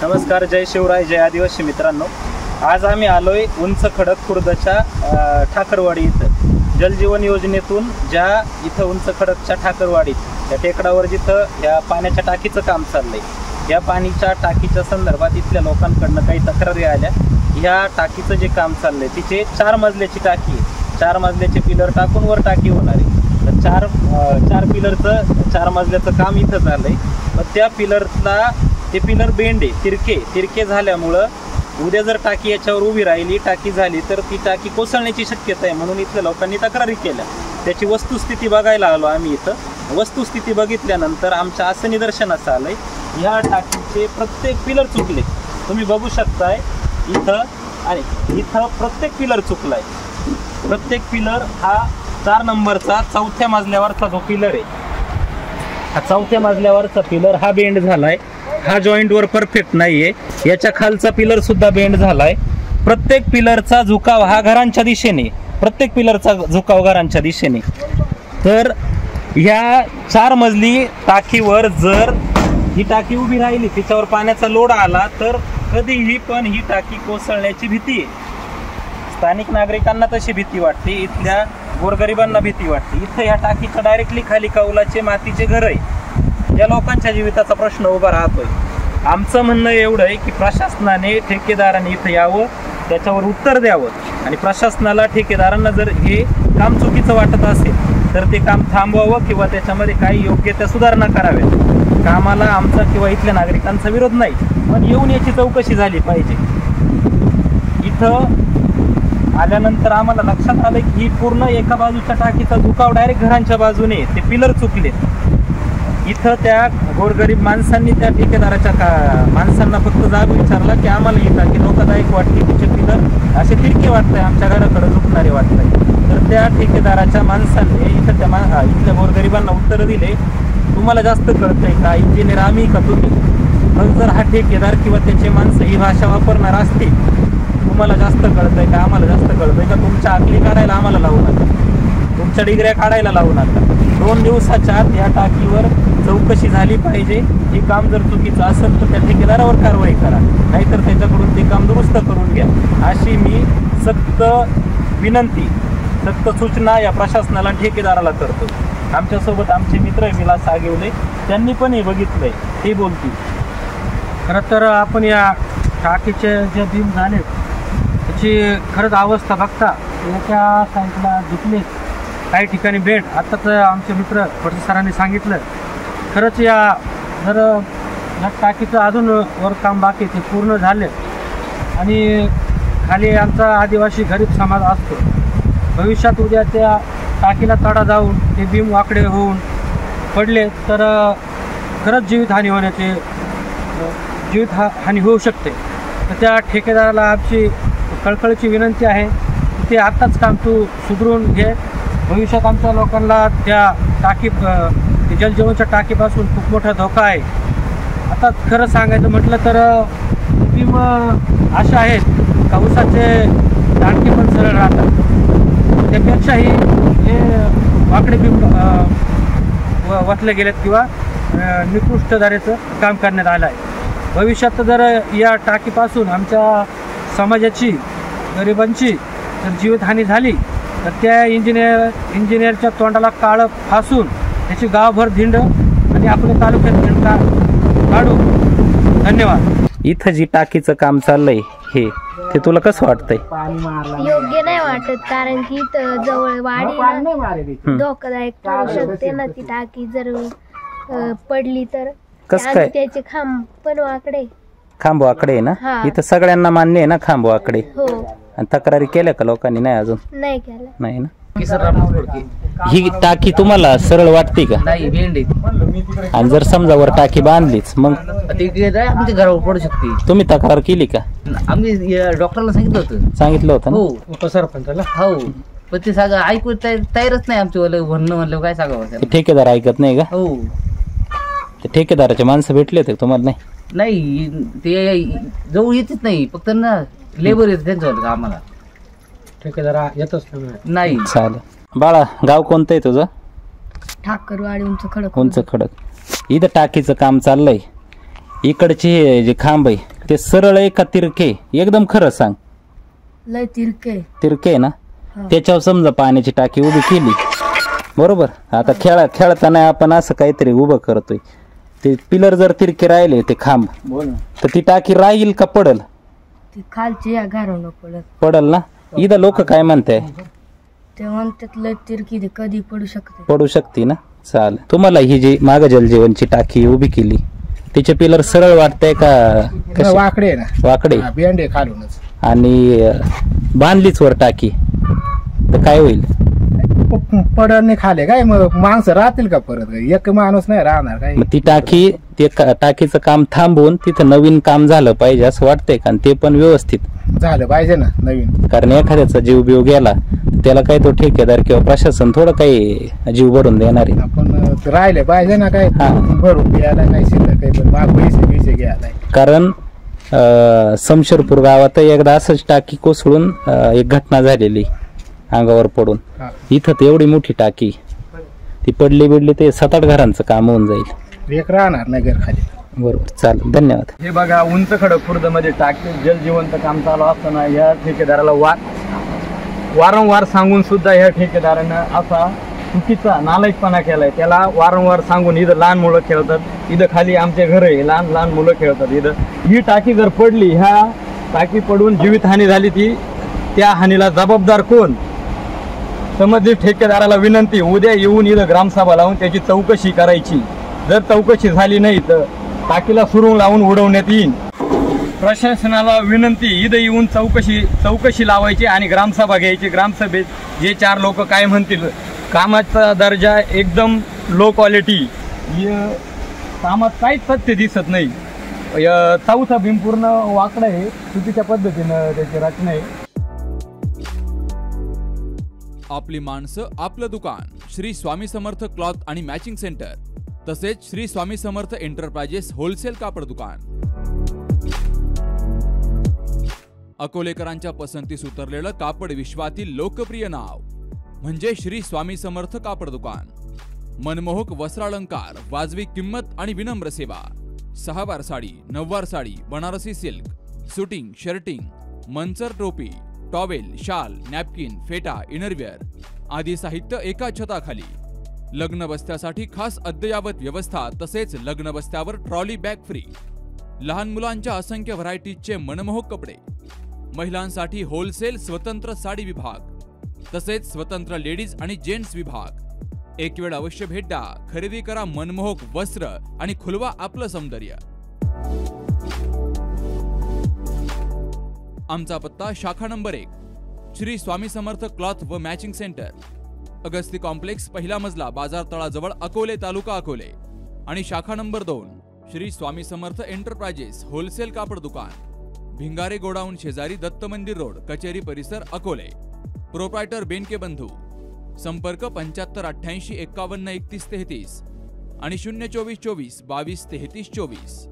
नमस्कार, जय शिवराय, जय आदिवासी मित्रांनो. आज आम्ही आलोय उंच खडक खुर्दच्या ठाकरवाडी इथं. जलजीवन योजनेतून ज्या इथं उंच खडकच्या ठाकरवाडीत त्या टेकडावर जिथं या पाण्याच्या टाकीचं काम चाललंय, या पाणीच्या टाकीच्या संदर्भात इथल्या लोकांकडनं काही तक्रारी आल्या. ह्या टाकीचं जे काम चाललंय तिचे 4 मजल्याची टाकी आहे. 4 मजल्याचे पिलर टाकून वर टाकी होणार आहे. तर चार पिलरचं 4 मजल्याचं काम इथं झालंय. मग त्या पिलरला ते पिलर बेंड आहे, तिरके झाल्यामुळं उद्या जर टाकी याच्यावर उभी राहिली, टाकी झाली तर ती टाकी कोसळण्याची शक्यता आहे. म्हणून इथल्या लोकांनी तक्रारी केल्या. त्याची वस्तुस्थिती बघायला आलो आम्ही इथं. वस्तुस्थिती बघितल्यानंतर आमच्या असं निदर्शनास आलंय, ह्या टाकीचे प्रत्येक पिलर चुकले. तुम्ही बघू शकताय इथं, आणि इथं प्रत्येक पिलर चुकलाय. प्रत्येक पिलर हा 4 नंबरचा 4थ्या मजल्यावरचा जो पिलर आहे, हा 4थ्या मजल्यावरचा पिलर हा बेंड झालाय. हा जॉईंट वर परफेक्ट नाहीये. याच्या खालचा पिलर सुद्धा बेंड झालाय. प्रत्येक पिलरचा झुकाव हा घरांच्या दिशेने, प्रत्येक पिलरचा झुकाव घरांच्या दिशेने. तर ह्या 4 मजली टाकीवर जर ही टाकी उभी राहिली, तिच्यावर पाण्याचा लोड आला तर कधीही पण ही टाकी कोसळण्याची भीती आहे. स्थानिक नागरिकांना तशी भीती वाटते, इथल्या गोरगरिबांना भीती वाटते. इथं ह्या टाकीच्या डायरेक्टली खाली कौलाचे मातीचे घर आहे. या लोकांच्या जीविताचा प्रश्न उभा राहतोय. आमचं म्हणणं एवढं आहे की प्रशासनाने, ठेकेदाराने इथं यावं, त्याच्यावर उत्तर द्यावं. आणि प्रशासनाला, ठेकेदारांना जर हे काम चुकीचं वाटत असेल तर ते काम थांबवावं किंवा त्याच्यामध्ये काही योग्य त्या सुधारणा कराव्या. कामाला आमचा किंवा इथल्या नागरिकांचा विरोध नाही, पण येऊन याची चौकशी झाली पाहिजे. इथं आल्यानंतर आम्हाला लक्षात आलं की ही पूर्ण एका बाजूच्या टाकीचा झुकाव डायरेक्ट घरांच्या बाजूने, ते पिलर चुकले. इथं त्या गोरगरीब माणसांनी त्या ठेकेदाराच्या माणसांना फक्त जाब विचारला की आम्हाला ही टाकी धोकादायक वाटते, तिचे पिलर असे तिरके वाटतंय, आमच्या घराकडे झुकणारे वाटतंय. तर त्या ठेकेदाराच्या माणसांनी इथं इथल्या गोरगरिबांना उत्तर दिले, तुम्हाला जास्त कळतंय का, इंजिनियर आम्ही का तुम्ही? मग जर हा ठेकेदार किंवा त्याचे माणसं ही भाषा वापरणार असतील, तुम्हाला जास्त कळतंय का, आम्हाला जास्त कळतंय का, तुमच्या आकली काढायला आम्हाला लावू नका, तुमच्या डिग्र्या काढायला लावू नका. 2 दिवसाच्या आत या टाकीवर चौकशी झाली पाहिजे. हे काम जर चुकीचं असेल तर त्या ठेकेदारावर कारवाई करा, नाहीतर त्याच्याकडून ते काम दुरुस्त करून घ्या, अशी मी सक्त विनंती, सक्त सूचना या प्रशासनाला, ठेकेदाराला करतो. आमच्यासोबत आमचे मित्र विलास आगेवले, त्यांनी पण हे बघितलंय, ते बोलतील. खरं तर आपण या टाकीचे जे बीम झाले त्याची खरंच अवस्था बघता याच्या साईडला झुकले, काही ठिकाणी बेड. आत्ताच आमचे मित्र पडसे सरांनी सांगितलं, खरंच या टाकीचं अजून वर काम बाकी ते पूर्ण झाले. आणि खाली आमचा आदिवासी गरीब समाज असतो. भविष्यात उद्या त्या टाकीला तडा जाऊन ते बीम वाकडे होऊन पडले तर खरंच जीवितहानी होऊ शकते. तर त्या ठेकेदाराला आमची कळकळीची विनंती आहे की ते आत्ताच काम तू सुधरून घे. भविष्यात आमच्या लोकांना त्या जलजीवनच्या टाकीपासून खूप मोठा धोका आहे. आता खरं सांगायचं म्हटलं तर बीम अशा आहेत का ऊसाचे दांडके पण सरळ राहतात, त्यापेक्षाही हे वाकडे बीम वतले गेलेत किंवा निकृष्ट दर्जाचं काम करण्यात आलं आहे. भविष्यात जर या टाकीपासून आमच्या समाजाची, गरिबांची जर जीवितहानी झाली तर त्या इंजिनियरच्या तोंडाला काळं फासून त्याची गावभर धिंड आणि आपल्या तालुक्यात धिंड काढू. धन्यवाद. इथं जी टाकीचं काम चाललंय ते तुला कसं वाटतंय? योग्य नाही वाटत, कारण की इथं जवळ वाडी धोकादायक ठरू शकते ना. ती टाकी जर पडली तर कसं काय? त्याचे खांब वाकडे आहे ना. इथं सगळ्यांना मान्य आहे ना खांब वाकडे. हो. आणि तक्रारी केल्या का लोकांनी? नाही, अजून नाही केलं. नाही ना. ही टाकी तुम्हाला सरळ वाटते का? नाही, बेंड आहे. आणि जर समजा वर टाकी बांधलीच मग आमच्या घरावर पडू शकते. तुम्ही तक्रार केली का? आम्ही डॉक्टरला सांगितलं होतं ना. हो, उपसरपंचाला. हो, पण ते सगळं ऐकू तयारच नाही. आमच्या म्हणलं काय सांगावं. ठेकेदार ऐकत नाही का? हो. ते ठेकेदाराचे माणसं भेटले होते तुम्हाला? नाही, ते जवळ येतच नाही, फक्त ना लेबर येत त्यांच्यावर आम्हाला. ठेकेदार येतच नाही. चालेल. बाळा, गाव कोणतं आहे तुझं? ठाकरवाडी उंच खडक. उंच खडक. इथं टाकीचं काम चाललंय. इकडचे हे जे खांब आहे ते सरळ आहे का तिरके? एकदम खरं सांग. लय तिरके. तिरके आहे ना? त्याच्यावर समजा पाण्याची टाकी उभी केली, बरोबर. आता खेळताना आपण असं काहीतरी उभं करतोय, ते पिलर जर तिरके राहिले ते खांब, तर ती टाकी राहील का पडल? ती खालची या घरानं पडत. पडल ना. इथं लोक काय म्हणताय? ते म्हणतात लय तिरकी ते कधी पडू शकते. पडू शकते ना. चालेल. तुम्हाला ही जी माग जलजीवनची टाकी उभी केली तिचे पिलर सरळ वाटतंय का कसे? वाकडे आहे ना, वाकडे बेंडे खालूनच. आणि बांधलीच वर टाकी तर काय होईल? पडणे खाले काय मग माणसं राहतील का परत? एक माणूस नाही राहणार काय. मग ती टाकी, ते टाकीचं काम थांबवून तिथं नवीन काम झालं पाहिजे असं वाटतंय का? आणि ते पण व्यवस्थित झालं पाहिजे ना नवीन. कारण एखाद्याचा जीव बिव गेला त्याला काय तो ठेकेदार किंवा प्रशासन थोडं काही जीव भरून देणार आहे. आपण राहिले पाहिजे ना काय, हा. भरून घ्यायला काही शिल्लक काही, पण माग पैसे घ्यायला. कारण समशेरपूर गावात एकदा असंच टाकी कोसळून एक घटना झालेली अंगावर पडून. हा. इथं तर एवढी मोठी टाकी, ती पडली बिडली ते 7-8 घरांचं काम होऊन जाईल. एक राहणार नाही घर खाली. बरोबर. चालेल. धन्यवाद. हे बघा, उंच खडक खुर्दमध्ये टाकी जलजीवनचं काम चालू असताना या ठेकेदाराला वारंवार सांगून सुद्धा या ठेकेदारानं असा चुकीचा नालायकपणा केलाय. त्याला वारंवार सांगून इथं लहान मुलं खेळतात, इथं खाली आमचे घर आहे, लहान लहान मुलं खेळतात इथं. ही टाकी जर पडली, ह्या टाकी पडून जीवितहानी झाली, त्या हानीला जबाबदार कोण? संबंधित ठेकेदाराला विनंती, उद्या येऊन इथं ग्रामसभा लावून त्याची चौकशी करायची. जर चौकशी झाली नाही तर टाकीला सुरुंग लावून उडवण्यात येईल. प्रशासनाला विनंती, इथं येऊन चौकशी लावायची आणि ग्रामसभा घ्यायची. ग्रामसभेत जे 4 लोक काय म्हणतील, कामाचा दर्जा एकदम लो क्वालिटी, कामात काहीच तथ्य दिसत नाही. चौथा भीम पूर्ण वाकडा आहे, चुकीच्या पद्धतीनं त्याची रचना आहे. आपली माणसं आपलं दुकान, श्री स्वामी समर्थ क्लॉथ आणि मॅचिंग सेंटर, तसेच श्री स्वामी समर्थ एंटरप्राइजेस होलसेल कापड दुकान. अकोलेकरांच्या पसंतीस उतरलेलं कापड विश्वातील लोकप्रिय नाव म्हणजे श्री स्वामी समर्थ कापड दुकान. मनमोहक वस्त्रालंकार, वाजवी किंमत आणि विनम्र सेवा. 6वार साडी, 9वार sari, Banarasi silk, suiting, shirting, Manchar टोपी, टॉवेल, शाल, नॅपकिन, फेटा, इनरवेअर आदी साहित्य एका छताखाली. लग्न बस्त्यासाठी खास अद्ययावत व्यवस्था, तसेच लग्न बस्त्यावर ट्रॉली बॅग फ्री. लहान मुलांच्या असंख्य व्हरायटीजचे मनमोहक कपडे. महिलांसाठी होलसेल स्वतंत्र साडी विभाग, तसेच स्वतंत्र लेडीज आणि जेंट्स विभाग. एक वेळ अवश्य भेट द्या. खरेदी करा मनमोहक वस्त्र आणि खुलवा आपलं सौंदर्य. आमचा पत्ता शाखा नंबर 1, श्री स्वामी समर्थ क्लॉथ व मॅचिंग सेंटर, अगस्ती कॉम्प्लेक्स, पहिला मजला, बाजार तळाजवळ, अकोले, तालुका अकोले. आणि शाखा number 2, Shri Swami Samarth enterprises wholesale कापड दुकान, भिंगारे गोडाऊन शेजारी, दत्त मंदिर रोड, कचेरी परिसर, अकोले. प्रोप्रायटर बेनके बंधू. संपर्क 75 88 51 31 33 आणि 024 24 22 33 24.